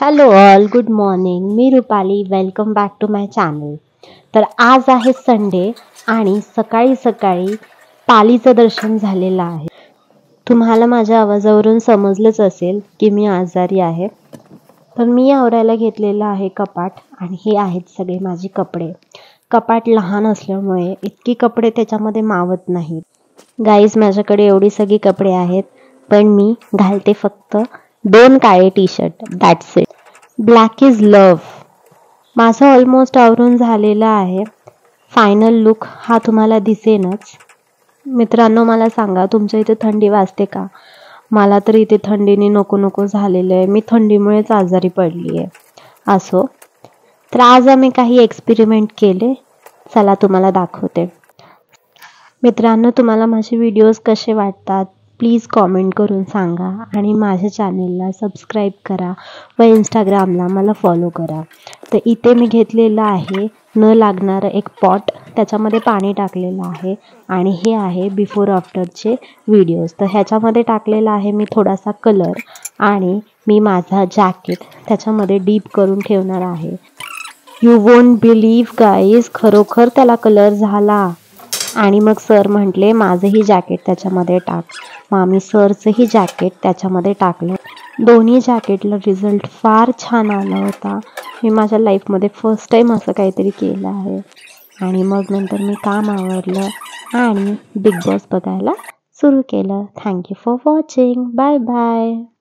Hello all, good morning. मी Rupali. Welcome back to my channel. तर आज आहे संडे आणि सकाळी सकाळी पालीचं दर्शन झालेलं आहे. तुम्हाला माझ्या आवाजावरून समजलंच असेल की मी आजारी आहे. तर मी आवरायला घेतलेलं आहे कपाट आणि हे आहेत सगळे माझे कपडे. कपाट लहान असल्यामुळे इतकी कपडे त्याच्यामध्ये मावत नाहीत. गाईज, माझ्याकडे एवढी सगळी कपडे आहेत, पण मी घालते फक्त 2 काळे T shirt. That's it. Black is love. माझं ऑलमोस्ट आवरून झालेलं आहे. फायनल लुक हा तुम्हाला दिसेनच. मित्रांनो, मला सांगा, तुमच्या इथे थंडी वाजते का? मला तर इथे थंडीने नको नको झालेलं आहे. मी थंडीमुळेच आजारी पडली आहे. असो, तर आज आम्ही काही एक्सपेरिमेंट केले. चला तुम्हाला दाखवते. मित्रांनो, तुम्हाला माझे व्हिडिओज कसे वाटतात प्लीज कॉमेंट करून सांगा आणि माझ्या चॅनेलला सबस्क्राईब करा व इंस्टाग्रामला मला फॉलो करा. तर इथे मी घेतलेलं आहे न लागणारं एक पॉट, त्याच्यामध्ये पाणी टाकलेलं आहे आणि हे आहे बिफोर आफ्टरचे व्हिडिओज. तर ह्याच्यामध्ये टाकलेला आहे मी थोडासा कलर आणि मी माझा जॅकेट त्याच्यामध्ये डीप करून ठेवणार आहे. यू वोंट बिलीव्ह गाईज, खरोखर त्याला कलर झाला. आणि मग सर म्हटले माझंही जॅकेट त्याच्यामध्ये टाक. मग आम्ही सरचंही जॅकेट त्याच्यामध्ये टाकलं. दोन्ही जॅकेटला रिझल्ट फार छान आला होता. मी माझ्या लाईफमध्ये फर्स्ट टाईम असं काहीतरी केलं आहे. आणि मग नंतर मी काम आवरलं आणि बिग बॉस बघायला सुरू केलं. Thank you for watching. Bye bye.